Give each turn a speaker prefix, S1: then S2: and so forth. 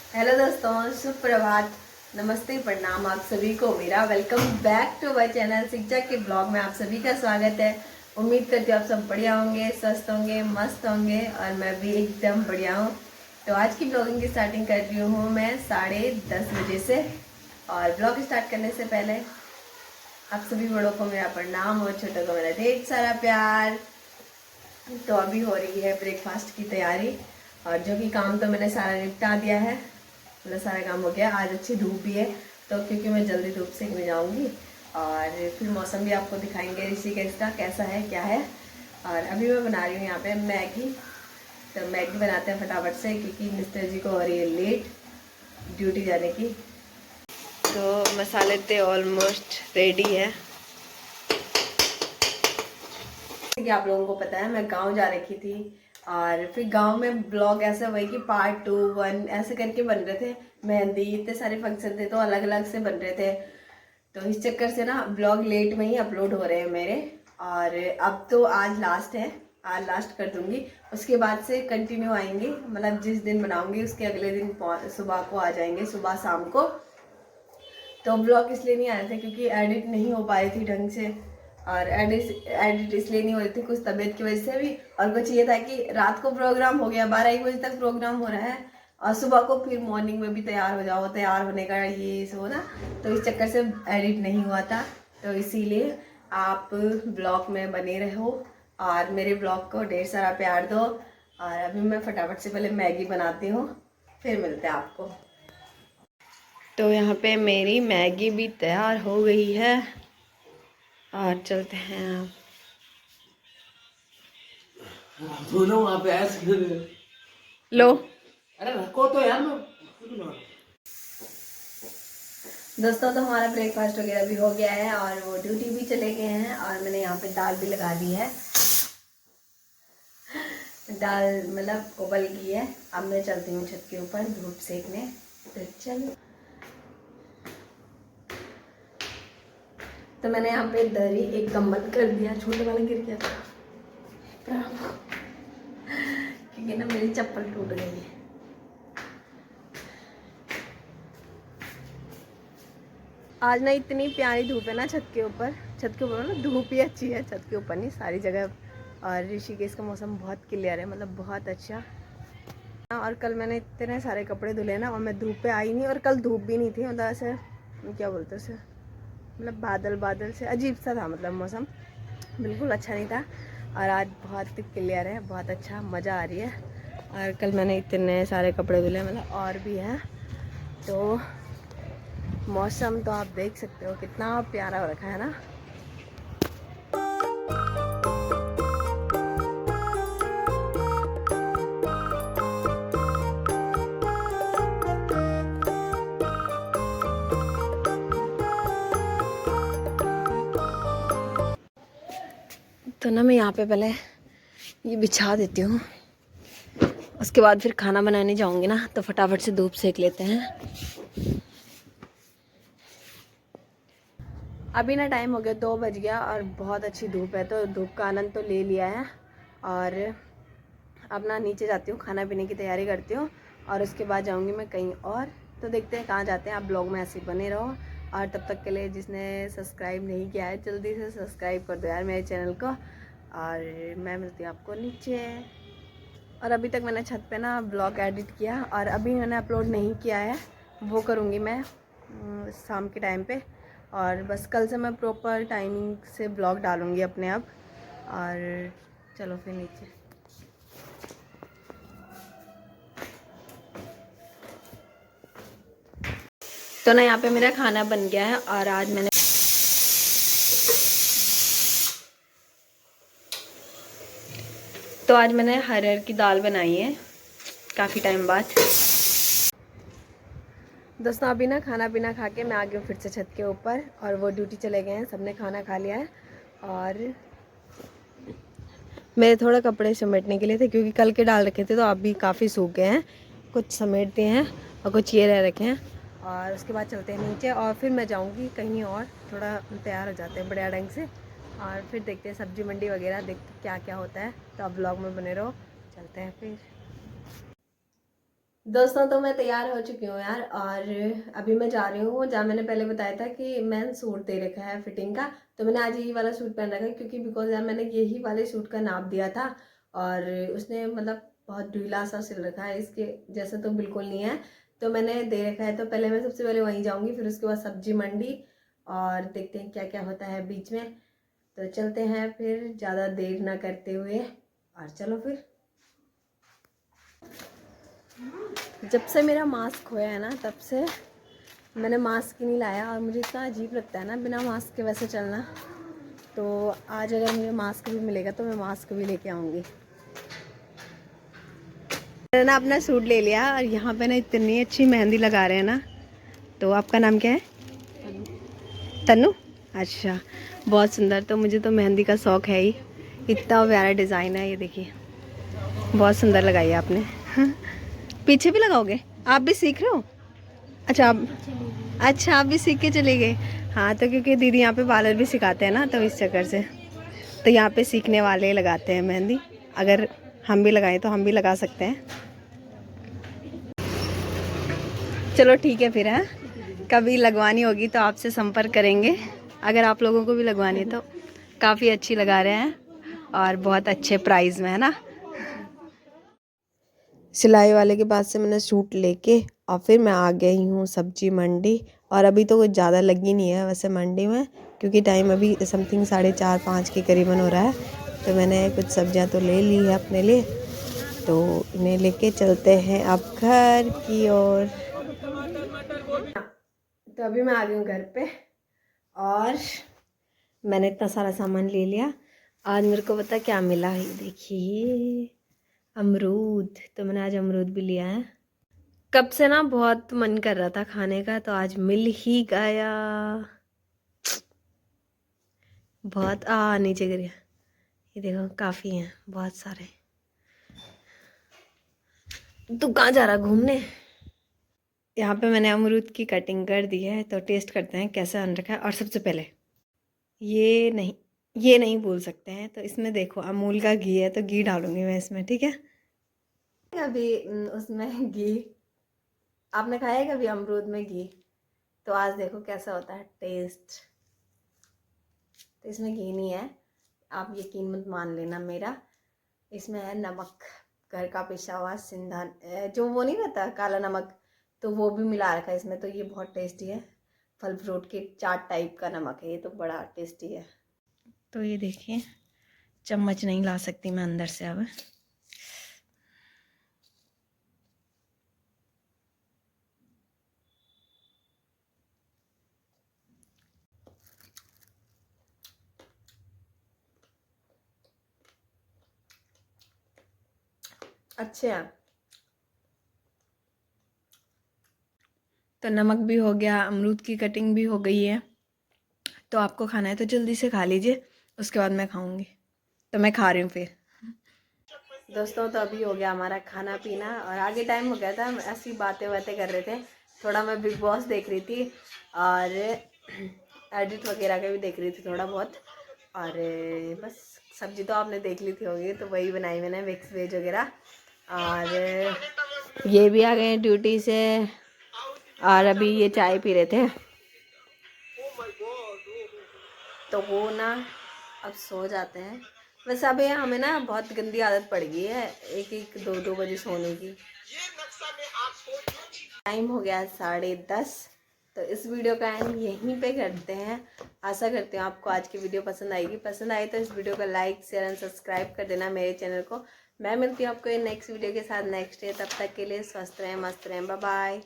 S1: Hello दोस्तों, सुप्रभात, नमस्ते, प्रणाम आप सभी को। मेरा welcome back to my channel शिक्षा के ब्लॉग में आप सभी का स्वागत है। उम्मीद करती हूँ आप सब बढ़िया होंगे, स्वस्थ होंगे, मस्त होंगे और मैं भी एकदम बढ़िया हूँ। तो आज की ब्लॉगिंग की स्टार्टिंग कर रही हूँ मैं 10:30 बजे से। और ब्लॉग स्टार्ट करने से पहले आप सभी बड़ों को मेरा प्रणाम और छोटों को मेरा ढेर सारा प्यार। तो अभी हो रही है ब्रेकफास्ट की तैयारी और जो कि काम तो मैंने सारा निपटा दिया है, मतलब सारा काम हो गया। आज अच्छी धूप भी है तो क्योंकि मैं जल्दी धूप सेकने जाऊंगी और फिर मौसम भी आपको दिखाएंगे ऋषिकेश का कैसा है क्या है। और अभी मैं बना रही हूँ यहाँ पे मैगी। तो मैगी बनाते हैं फटाफट से क्योंकि मिस्टर जी को हो रही है लेट ड्यूटी जाने की। तो मसाले तो ऑलमोस्ट रेडी है। कि आप लोगों को पता है मैं गांव जा रखी थी और फिर गांव में ब्लॉग ऐसा हुआ कि पार्ट 2, 1 ऐसे करके बन रहे थे। मेहंदी इतने सारे फंक्शन थे तो अलग अलग से बन रहे थे। तो इस चक्कर से ना ब्लॉग लेट में ही अपलोड हो रहे हैं मेरे। और अब तो आज लास्ट है, आज लास्ट कर दूंगी। उसके बाद से कंटिन्यू आएंगे, मतलब जिस दिन बनाऊंगी उसके अगले दिन सुबह को आ जाएंगे, सुबह शाम को। तो ब्लॉग इसलिए नहीं आए थे क्योंकि एडिट नहीं हो पाई थी ढंग से। और एडिट इसलिए नहीं हो रही थी, कुछ तबीयत की वजह से भी, और कुछ ये था कि रात को प्रोग्राम हो गया, 12-1 बजे तक प्रोग्राम हो रहा है और सुबह को फिर मॉर्निंग में भी तैयार हो जाओ, तैयार होने का ये सो ना। तो इस चक्कर से एडिट नहीं हुआ था। तो इसीलिए आप ब्लॉग में बने रहो और मेरे ब्लॉग को ढेर सारा प्यार दो। और अभी मैं फटाफट से पहले मैगी बनाती हूँ, फिर मिलते हैं आपको। तो यहाँ पे मेरी मैगी भी तैयार हो गई है और चलते हैं आप।
S2: दोनों वहाँ पे ऐसे
S1: लो
S2: अरे रखो तो यार
S1: दोस्तों, तो हमारा ब्रेकफास्ट वगैरह भी हो गया है और वो ड्यूटी भी चले गए हैं और मैंने यहाँ पे दाल भी लगा दी है। दाल मतलब उबल गई है। अब मैं चलती हूँ छत के ऊपर धूप सेकने। तो चलो, तो मैंने यहाँ पे दरी एक कम बंद कर दिया, छोटे वाला गिर गया था क्योंकि ना मेरी चप्पल टूट गई है। आज ना इतनी प्यारी धूप है ना छत के ऊपर। छत के ऊपर ना धूप ही अच्छी है, छत के ऊपर नहीं सारी जगह। और ऋषिकेश का मौसम बहुत क्लियर है, मतलब बहुत अच्छा। और कल मैंने इतने सारे कपड़े धुले ना और मैं धूप पे आई नहीं, और कल धूप भी नहीं थी, मतलब ऐसे क्या बोलते उसे, मतलब बादल बादल से अजीब सा था, मतलब मौसम बिल्कुल अच्छा नहीं था। और आज बहुत क्लियर है, बहुत अच्छा, मज़ा आ रही है। और कल मैंने इतने सारे कपड़े धुले, मतलब और भी हैं। तो मौसम तो आप देख सकते हो कितना प्यारा हो रखा है ना। तो ना मैं यहाँ पे पहले ये बिछा देती हूँ, उसके बाद फिर खाना बनाने जाऊँगी ना, तो फटाफट से धूप सेक लेते हैं। अभी ना टाइम हो गया 2 बज गया और बहुत अच्छी धूप है, तो धूप का आनंद तो ले लिया है। और अब ना नीचे जाती हूँ, खाना पीने की तैयारी करती हूँ और उसके बाद जाऊँगी मैं कहीं और। तो देखते हैं कहाँ जाते हैं। आप ब्लॉग में ऐसे बने रहो और तब तक के लिए जिसने सब्सक्राइब नहीं किया है जल्दी से सब्सक्राइब कर दो यार मेरे चैनल को। और मैं मिलती हूँ आपको नीचे। और अभी तक मैंने छत पे ना ब्लॉग एडिट किया और अभी मैंने अपलोड नहीं किया है, वो करूँगी मैं शाम के टाइम पे। और बस कल से मैं प्रॉपर टाइमिंग से ब्लॉग डालूँगी अपने आप। और चलो फिर नीचे। तो ना यहाँ पे मेरा खाना बन गया है और आज मैंने हरहर की दाल बनाई है काफ़ी टाइम बाद। दोस्तों अभी ना खाना पीना खा के मैं आ गई हूँ फिर से छत के ऊपर और वो ड्यूटी चले गए हैं, सबने खाना खा लिया है। और मेरे थोड़े कपड़े समेटने के लिए थे क्योंकि कल के डाल रखे थे तो अभी काफ़ी सूख गए हैं, कुछ समेट दिए हैं और कुछ ये रह रखे हैं। और उसके बाद चलते हैं नीचे और फिर मैं जाऊंगी कहीं और, थोड़ा तैयार हो जाते हैं बढ़िया ढंग से और फिर देखते हैं सब्जी मंडी वगैरह, देखते क्या क्या होता है। तो अब ब्लॉग में बने रहो, चलते हैं फिर। दोस्तों तो मैं तैयार हो चुकी हूँ यार, और अभी मैं जा रही हूँ जहाँ मैंने पहले बताया था कि मैं सूट दे रखा है फिटिंग का। तो मैंने आज यही वाला सूट पहन रखा है, क्योंकि बिकॉज यार मैंने यही वाले सूट का नाप दिया था, और उसने मतलब बहुत ढीला सा सिल रखा है, इसके जैसा तो बिल्कुल नहीं है। तो मैंने दे रखा है, तो पहले मैं सबसे पहले वहीं जाऊँगी, फिर उसके बाद सब्जी मंडी, और देखते हैं क्या क्या होता है बीच में। तो चलते हैं फिर, ज़्यादा देर ना करते हुए, और चलो फिर। जब से मेरा मास्क खोया है ना, तब से मैंने मास्क ही नहीं लाया, और मुझे इतना अजीब लगता है ना बिना मास्क के वैसे चलना। तो आज अगर मुझे मास्क भी मिलेगा तो मैं मास्क भी लेके आऊँगी। मैंने ना अपना सूट ले लिया, और यहाँ पे ना इतनी अच्छी मेहंदी लगा रहे हैं ना। तो आपका नाम क्या है? तन्नू। अच्छा, बहुत सुंदर। तो मुझे तो मेहंदी का शौक़ है ही, इतना प्यारा डिज़ाइन है ये, देखिए बहुत सुंदर लगाई है आपने। पीछे भी लगाओगे? आप भी सीख रहे हो? अच्छा आप भी सीख के चले गए। हाँ, तो क्योंकि दीदी यहाँ पे पार्लर भी सिखाते हैं ना, तो इस चक्कर से तो यहाँ पे सीखने वाले लगाते हैं मेहंदी। अगर हम भी लगाएं तो हम भी लगा सकते हैं। चलो ठीक है फिर, है कभी लगवानी होगी तो आपसे संपर्क करेंगे। अगर आप लोगों को भी लगवानी है तो काफ़ी अच्छी लगा रहे हैं, और बहुत अच्छे प्राइस में, है ना। सिलाई वाले के पास से मैंने सूट लेके, और फिर मैं आ गई हूँ सब्जी मंडी। और अभी तो कुछ ज़्यादा लगी नहीं है वैसे मंडी में, क्योंकि टाइम अभी समथिंग 4:30-5 के करीबन हो रहा है। तो मैंने कुछ सब्जियां तो ले ली है अपने लिए, तो इन्हें लेके चलते हैं अब घर की ओर। तो अभी मैं आ गई हूँ घर पे, और मैंने इतना सारा सामान ले लिया। आज मेरे को पता क्या मिला है, देखिए अमरूद। तो मैंने आज अमरूद भी लिया है। कब से ना बहुत मन कर रहा था खाने का, तो आज मिल ही गया। बहुत नीचे गिर गया। ये देखो काफ़ी हैं, बहुत सारे। तू कहाँ जा रहा घूमने? यहाँ पे मैंने अमरूद की कटिंग कर दी है, तो टेस्ट करते हैं कैसा बन रखा है। और सबसे पहले ये नहीं बोल सकते हैं, तो इसमें देखो अमूल का घी है, तो घी डालूंगी मैं इसमें, ठीक है। अभी उसमें घी, आपने खाया है कभी अमरूद में घी? तो आज देखो कैसा होता है टेस्ट। तो इसमें घी नहीं है, आप यकीन मत मान लेना मेरा। इसमें है नमक, घर का पिसा हुआ सिंधा, जो वो नहीं रहता काला नमक, तो वो भी मिला रखा है इसमें। तो ये बहुत टेस्टी है, फल फ्रूट के चाट टाइप का नमक है ये, तो बड़ा टेस्टी है। तो ये देखिए, चम्मच नहीं ला सकती मैं अंदर से अब। अच्छे हैं। तो नमक भी हो गया, अमरूद की कटिंग भी हो गई है। तो आपको खाना है तो जल्दी से खा लीजिए, उसके बाद मैं खाऊंगी। तो मैं खा रही हूँ फिर। दोस्तों तो अभी हो गया हमारा खाना पीना, और आगे टाइम हो गया था, हम ऐसी बातें कर रहे थे। थोड़ा मैं बिग बॉस देख रही थी, और एडिट वगैरह का भी देख रही थी थोड़ा बहुत। और बस सब्जी तो आपने देख ली थी होगी, तो वही बनाई मैंने, मिक्स वेज वगैरह। और ये भी आ गए हैं ड्यूटी से, और अभी ये चाय पी रहे थे। तो वो ना अब सो जाते हैं। वैसे अभी हमें ना बहुत गंदी आदत पड़ गई है, 1-1, 2-2 बजे सोने की। टाइम हो गया 10:30। तो इस वीडियो का एंड यहीं पे करते हैं। आशा करती हूँ आपको आज की वीडियो पसंद आएगी। पसंद आई तो इस वीडियो को लाइक शेयर एंड सब्सक्राइब कर देना मेरे चैनल को। मैं मिलती हूँ आपको नेक्स्ट वीडियो के साथ नेक्स्ट डे। तब तक के लिए स्वस्थ रहें, मस्त रहें, बाय बाय।